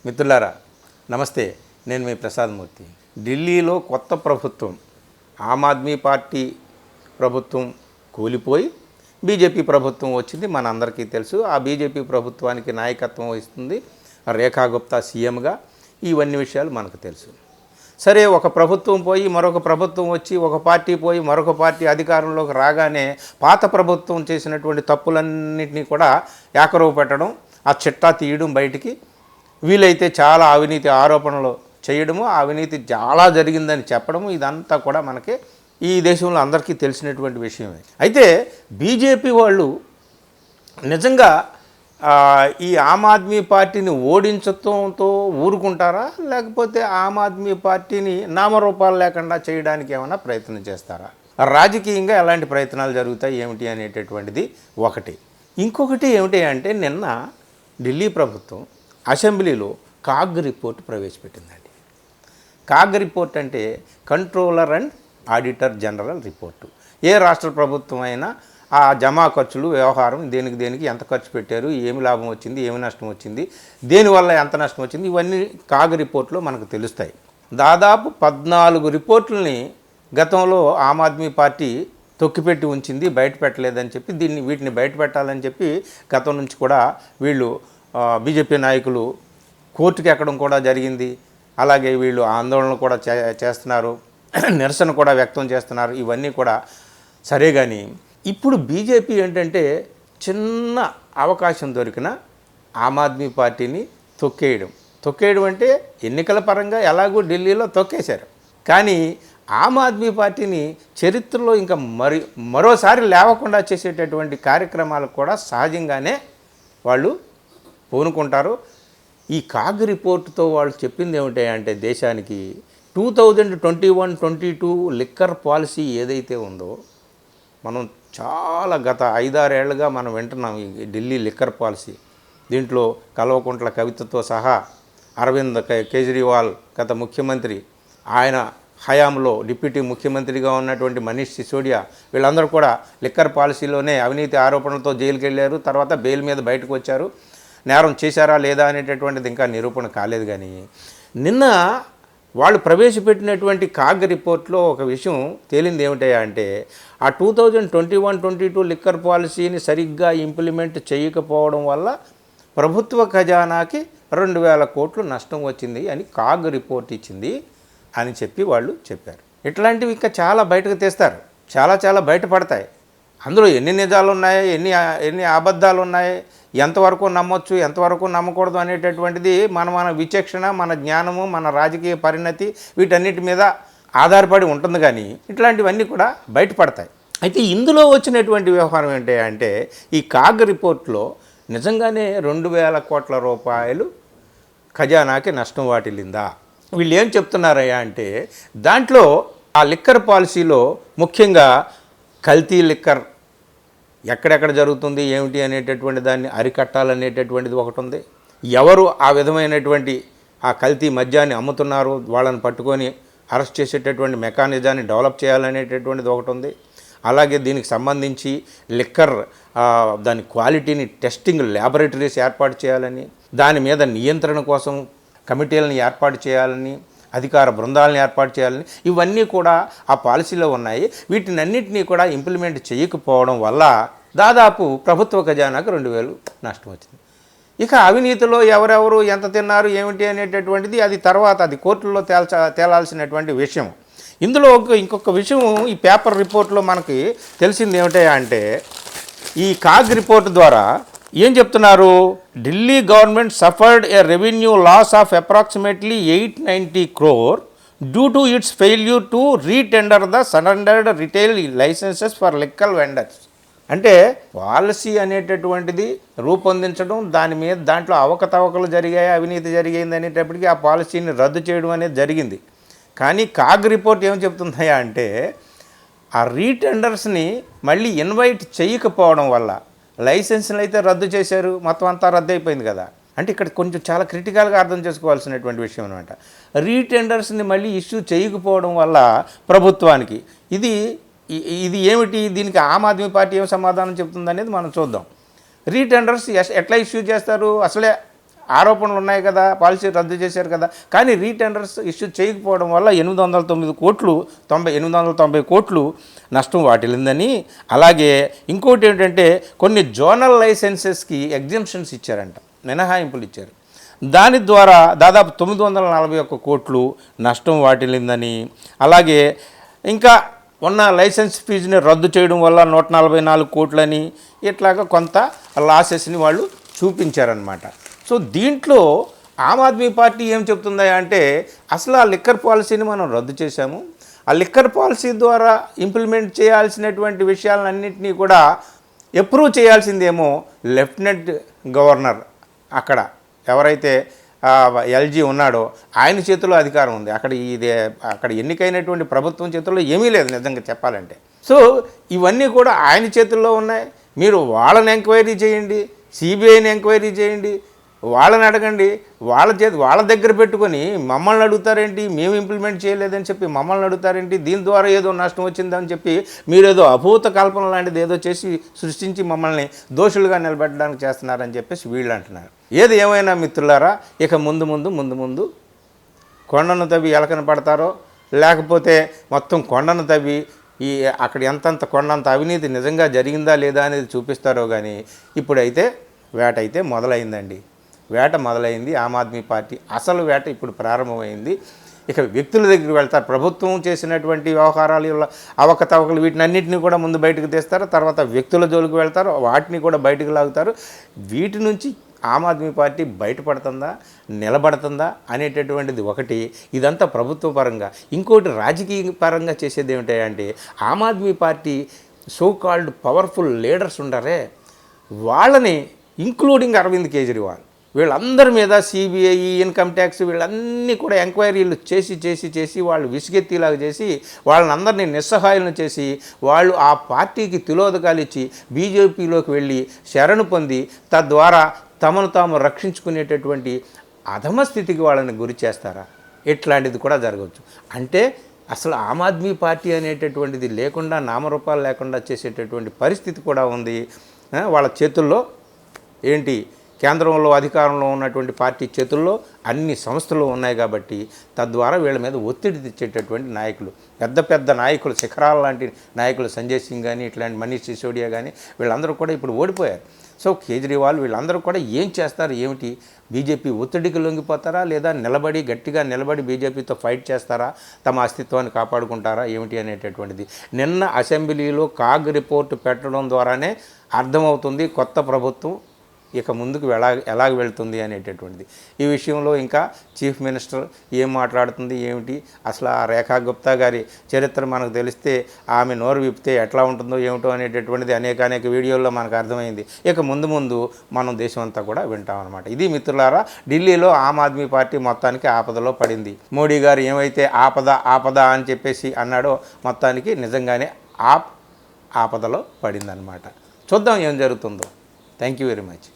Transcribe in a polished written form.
మిత్రులారా నమస్తే, నేను మీ ప్రసాద్ మూర్తి. ఢిల్లీలో కొత్త ప్రభుత్వం, ఆమ్ ఆద్మీ పార్టీ ప్రభుత్వం కూలిపోయి బీజేపీ ప్రభుత్వం వచ్చింది. మనందరికీ తెలుసు. ఆ బీజేపీ ప్రభుత్వానికి నాయకత్వం వహిస్తుంది రేఖా గుప్తా సీఎంగా. ఇవన్నీ విషయాలు మనకు తెలుసు. సరే, ఒక ప్రభుత్వం పోయి మరొక ప్రభుత్వం వచ్చి, ఒక పార్టీ పోయి మరొక పార్టీ అధికారంలోకి రాగానే పాత ప్రభుత్వం చేసినటువంటి తప్పులన్నింటినీ కూడా ఏకరువు పెట్టడం, ఆ చిట్టా తీయడం బయటికి, వీలైతే చాలా అవినీతి ఆరోపణలు చేయడము, అవినీతి చాలా జరిగిందని చెప్పడము, ఇదంతా కూడా మనకి ఈ దేశంలో అందరికీ తెలిసినటువంటి విషయమే. అయితే బీజేపీ వాళ్ళు నిజంగా ఈ ఆమ్ ఆద్మీ పార్టీని ఓడించడంతో ఊరుకుంటారా, లేకపోతే ఆమ్ ఆద్మీ పార్టీని నామరూపాలు లేకుండా చేయడానికి ఏమైనా ప్రయత్నం చేస్తారా? రాజకీయంగా ఎలాంటి ప్రయత్నాలు జరుగుతాయి ఏమిటి అనేటటువంటిది ఒకటి. ఇంకొకటి ఏమిటి అంటే, నిన్న ఢిల్లీ ప్రభుత్వం అసెంబ్లీలో కాగ్ రిపోర్ట్ ప్రవేశపెట్టిందండి. కాగ్ రిపోర్ట్ అంటే controller and auditor general report. ఏ రాష్ట్ర ప్రభుత్వం అయినా ఆ జమా ఖర్చులు, వ్యవహారం, దేనికి ఎంత ఖర్చు పెట్టారు, ఏమి లాభం వచ్చింది, ఏమి నష్టం వచ్చింది, దేనివల్ల ఎంత నష్టం వచ్చింది, ఇవన్నీ కాగ్ రిపోర్ట్లో మనకు తెలుస్తాయి. దాదాపు 14 రిపోర్టుల్ని గతంలో ఆమ్ ఆద్మీ పార్టీ తొక్కిపెట్టి ఉంచింది, బయట పెట్టలేదని చెప్పి వీటిని బయట పెట్టాలని చెప్పి గతం నుంచి కూడా వీళ్ళు బీజేపీ నాయకులు కోర్టుకి ఎక్కడం కూడా జరిగింది. అలాగే వీళ్ళు ఆందోళన కూడా చేస్తున్నారు, నిరసన కూడా వ్యక్తం చేస్తున్నారు. ఇవన్నీ కూడా సరే, కానీ ఇప్పుడు బీజేపీ ఏంటంటే, చిన్న అవకాశం దొరికిన ఆమ్ ఆద్మీ పార్టీని తొక్కేయడం అంటే ఎన్నికల పరంగా ఎలాగో ఢిల్లీలో తొక్కేశారు. కానీ ఆమ్ ఆద్మీ పార్టీని చరిత్రలో ఇంకా మరోసారి లేవకుండా చేసేటటువంటి కార్యక్రమాలకు కూడా సహజంగానే వాళ్ళు పూనుకుంటారు. ఈ కాగ్ రిపోర్టుతో వాళ్ళు చెప్పింది ఏమిటంటే, దేశానికి 2021-22 లిక్కర్ పాలసీ ఏదైతే ఉందో, మనం చాలా గత 5-6 ఏళ్లుగా మనం వింటున్నాం ఈ ఢిల్లీ లిక్కర్ పాలసీ. దీంట్లో కల్వకుంట్ల కవితతో సహా అరవింద్ కేజ్రీవాల్ గత ముఖ్యమంత్రి, ఆయన హయాంలో డిప్యూటీ ముఖ్యమంత్రిగా ఉన్నటువంటి మనీష్ సిసోడియా, వీళ్ళందరూ కూడా లిక్కర్ పాలసీలోనే అవినీతి ఆరోపణలతో జైలుకి వెళ్ళారు. తర్వాత బెయిల్ మీద బయటకు వచ్చారు. నేరం చేశారా లేదా అనేటటువంటిది ఇంకా నిరూపణ కాలేదు. కానీ నిన్న వాళ్ళు ప్రవేశపెట్టినటువంటి కాగ్ రిపోర్ట్లో ఒక విషయం తేలింది ఏమిటంటే, ఆ 2021-22 లిక్కర్ పాలసీని సరిగ్గా ఇంప్లిమెంట్ చేయకపోవడం వల్ల ప్రభుత్వ ఖజానాకి 2,000 కోట్లు నష్టం వచ్చింది అని కాగ్ రిపోర్ట్ ఇచ్చింది అని చెప్పి వాళ్ళు చెప్పారు. ఇట్లాంటివి ఇంకా చాలా బయటకు తీస్తారు, చాలా బయటపడతాయి. అందులో ఎన్ని నిజాలు ఉన్నాయి, ఎన్ని అబద్ధాలు ఉన్నాయి, ఎంతవరకు నమ్మొచ్చు, ఎంతవరకు నమ్మకూడదు అనేటటువంటిది మన విచక్షణ, మన జ్ఞానము, మన రాజకీయ పరిణతి, వీటన్నిటి మీద ఆధారపడి ఉంటుంది. కానీ ఇట్లాంటివన్నీ కూడా బయటపడతాయి. అయితే ఇందులో వచ్చినటువంటి వ్యవహారం ఏంటి అంటే, ఈ కాగ్ రిపోర్ట్లో నిజంగానే 2,000 కోట్ల రూపాయలు ఖజానాకి నష్టం వాటిల్లిందా? వీళ్ళు ఏం చెప్తున్నారయ్యా అంటే, దాంట్లో ఆ లిక్కర్ పాలసీలో ముఖ్యంగా కల్తీ లిక్కర్ ఎక్కడెక్కడ జరుగుతుంది ఏమిటి అనేటటువంటి దాన్ని అరికట్టాలనేటటువంటిది ఒకటి ఉంది. ఎవరు ఆ విధమైనటువంటి ఆ కల్తీ మద్యాన్ని అమ్ముతున్నారు వాళ్ళని పట్టుకొని అరెస్ట్ చేసేటటువంటి మెకానిజాన్ని డెవలప్ చేయాలనేటటువంటిది ఒకటి ఉంది. అలాగే దీనికి సంబంధించి లిక్కర్ దాని క్వాలిటీని టెస్టింగ్ ల్యాబొరేటరీస్ ఏర్పాటు చేయాలని, దాని మీద నియంత్రణ కోసం కమిటీలను ఏర్పాటు చేయాలని, అధికార బృందాలను ఏర్పాటు చేయాలని, ఇవన్నీ కూడా ఆ పాలసీలో ఉన్నాయి. వీటినన్నింటినీ కూడా ఇంప్లిమెంట్ చేయకపోవడం వల్ల దాదాపు ప్రభుత్వ ఖజానాకు 2,000 నష్టం వచ్చింది. ఇక అవినీతిలో ఎవరెవరు ఎంత తిన్నారు ఏమిటి అనేటటువంటిది అది తర్వాత అది కోర్టుల్లో తేలాల్సినటువంటి విషయం. ఇందులో ఇంకొక విషయం ఈ పేపర్ రిపోర్ట్లో మనకి తెలిసింది ఏమిటంటే, ఈ కాగ్ రిపోర్ట్ ద్వారా ఏం చెప్తున్నారు, Delhi government suffered a revenue loss of approximately 890 crore due to its failure to retender the surrendered retail licences for liquor vendors. అంటే పాలసీ అనేటటువంటిది రూపొందించడం, దాంట్లో అవకతవకలు జరిగాయి, అవినీతి జరిగింది అనేటప్పటికీ ఆ పాలసీని రద్దు చేయడం అనేది జరిగింది. కానీ కాగ్ రిపోర్ట్ ఏం చెప్తుందా అంటే, ఆ రీటెండర్స్ని మళ్ళీ ఇన్వైట్ చేయకపోవడం వల్ల లైసెన్స్ని అయితే రద్దు చేశారు, మొత్తం అంతా రద్దు అయిపోయింది కదా. అంటే ఇక్కడ కొంచెం చాలా క్రిటికల్గా అర్థం చేసుకోవాల్సినటువంటి విషయం అనమాట. రీటెండర్స్ని మళ్ళీ ఇష్యూ చేయకపోవడం వల్ల ప్రభుత్వానికి ఇది ఏమిటి, దీనికి ఆమ్ ఆద్మీ పార్టీ ఏం సమాధానం చెప్తుంది అనేది మనం చూద్దాం. రీటెండర్స్ ఎట్లా ఇష్యూ చేస్తారు, అసలే ఆరోపణలు ఉన్నాయి కదా, పాలసీ రద్దు చేశారు కదా, కానీ రీటెండర్స్ ఇష్యూ చేయకపోవడం వల్ల 890 కోట్లు నష్టం వాటిల్లిందని. అలాగే ఇంకోటి ఏంటంటే కొన్ని జోనల్ లైసెన్సెస్కి ఎగ్జంప్షన్స్ ఇచ్చారంట, మినహాయింపులు ఇచ్చారు. దాని ద్వారా దాదాపు 941 కోట్లు నష్టం వాటిల్లిందని. అలాగే ఇంకా ఉన్న లైసెన్స్ ఫీజుని రద్దు చేయడం వల్ల 144 కోట్లని, ఇట్లాగా కొంత లాసెస్ని వాళ్ళు చూపించారనమాట. సో దీంట్లో ఆమ్ ఆద్మీ పార్టీ ఏం చెప్తుందా అంటే, అసలు ఆ లిక్కర్ పాలసీని మనం రద్దు చేశాము, ఆ లిక్కర్ పాలసీ ద్వారా ఇంప్లిమెంట్ చేయాల్సినటువంటి విషయాలన్నింటినీ కూడా అప్రూవ్ చేయాల్సిందేమో లెఫ్టినెంట్ గవర్నర్, అక్కడ ఎవరైతే ఎల్జీ ఉన్నాడో ఆయన చేతిలో అధికారం ఉంది. అక్కడ ఎన్నికైనటువంటి ప్రభుత్వం చేతుల్లో ఏమీ లేదు నిజంగా చెప్పాలంటే. సో ఇవన్నీ కూడా ఆయన చేతుల్లో ఉన్నాయి. మీరు వాళ్ళని ఎంక్వైరీ చేయండి, సిబిఐని ఎంక్వైరీ చేయండి, వాళ్ళని అడగండి. వాళ్ళ దగ్గర పెట్టుకొని మమ్మల్ని అడుగుతారేంటి, మేము ఇంప్లిమెంట్ చేయలేదని చెప్పి మమ్మల్ని అడుగుతారేంటి, దీని ద్వారా ఏదో నష్టం వచ్చిందని చెప్పి మీరేదో అభూత కల్పన లాంటిది ఏదో చేసి సృష్టించి మమ్మల్ని దోషులుగా నిలబెట్టడానికి చేస్తున్నారని చెప్పేసి వీళ్ళు అంటున్నారు. ఏది ఏమైనా మిత్రులారా, ఇక ముందు కొండను తవ్వి ఎలకన పడతారో, లేకపోతే మొత్తం కొండను తవ్వి అక్కడ ఎంతంత కొండంత అవినీతి నిజంగా జరిగిందా లేదా అనేది చూపిస్తారో. కానీ ఇప్పుడైతే వేట అయితే మొదలైందండి. వేట మొదలైంది. ఆమ్ ఆద్మీ పార్టీ అసలు వేట ఇప్పుడు ప్రారంభమైంది. ఇక వ్యక్తుల దగ్గరికి వెళ్తారు. ప్రభుత్వం చేసినటువంటి వ్యవహారాలు, అవకతవకలు, వీటినన్నింటినీ కూడా ముందు బయటకు తీస్తారు. తర్వాత వ్యక్తుల జోలికి వెళ్తారు, వాటిని కూడా బయటకు లాగుతారు. వీటి నుంచి ఆమ్ ఆద్మీ పార్టీ బయటపడుతుందా, నిలబడుతుందా అనేటటువంటిది ఒకటి. ఇదంతా ప్రభుత్వ పరంగా. ఇంకోటి రాజకీయ పరంగా చేసేది ఏమిటంటే, Aam Aadmi Party so called powerful leaders ఉండరే, వాళ్ళని ఇంక్లూడింగ్ అరవింద్ కేజ్రీవాల్, వీళ్ళందరి మీద సిబిఐ, ఇన్కమ్ ట్యాక్స్, వీళ్ళన్నీ కూడా ఎంక్వైరీలు చేసి వాళ్ళు విసిగెత్తిలాగా చేసి వాళ్ళందరినీ నిస్సహాయాలను చేసి వాళ్ళు ఆ పార్టీకి తిలోదకాలు ఇచ్చి బీజేపీలోకి వెళ్ళి శరణు పొంది తద్వారా తమను తాము రక్షించుకునేటటువంటి అధమ స్థితికి వాళ్ళని గురి చేస్తారా? ఇట్లాంటిది కూడా జరగవచ్చు. అంటే అసలు ఆమ్ ఆద్మీ పార్టీ అనేటటువంటిది లేకుండా, నామరూపాలు లేకుండా చేసేటటువంటి పరిస్థితి కూడా ఉంది వాళ్ళ చేతుల్లో. ఏంటి, కేంద్రంలో అధికారంలో ఉన్నటువంటి పార్టీ చేతుల్లో అన్ని సంస్థలు ఉన్నాయి కాబట్టి తద్వారా వీళ్ళ మీద ఒత్తిడి తెచ్చేటటువంటి నాయకులు, పెద్ద నాయకులు, శిఖరాల లాంటి నాయకులు, సంజయ్ సింగ్ కానీ, ఇట్లాంటి మనీష్ సిసోడియా కానీ, వీళ్ళందరూ కూడా ఇప్పుడు ఓడిపోయారు. సో కేజ్రీవాల్ వీళ్ళందరూ కూడా ఏం చేస్తారు, ఏమిటి, బీజేపీ ఒత్తిడికి లొంగిపోతారా, లేదా గట్టిగా నిలబడి బీజేపీతో ఫైట్ చేస్తారా, తమ అస్తిత్వాన్ని కాపాడుకుంటారా ఏమిటి అనేటటువంటిది నిన్న అసెంబ్లీలో కాగ్ రిపోర్టు పెట్టడం ద్వారానే అర్థమవుతుంది కొత్త ప్రభుత్వం ఇక ముందుకు ఎలాగ వెళ్తుంది అనేటటువంటిది. ఈ విషయంలో ఇంకా చీఫ్ మినిస్టర్ ఏం మాట్లాడుతుంది ఏమిటి, అసలు ఆ రేఖా గుప్తా గారి చరిత్ర మనకు తెలిస్తే ఆమె నోరు విప్పితే ఎట్లా ఉంటుందో ఏమిటో అనేటటువంటిది అనేక వీడియోల్లో మనకు అర్థమైంది. ఇక ముందు మనం దేశం అంతా కూడా వింటామన్నమాట. ఇది మిత్రులారా, ఢిల్లీలో ఆమ్ ఆద్మీ పార్టీ మొత్తానికి ఆపదలో పడింది. మోడీ గారు ఏమైతే ఆపద అని చెప్పేసి అన్నాడో మొత్తానికి నిజంగానే ఆపదలో పడిందనమాట. చూద్దాం ఏం జరుగుతుందో. Thank you very much.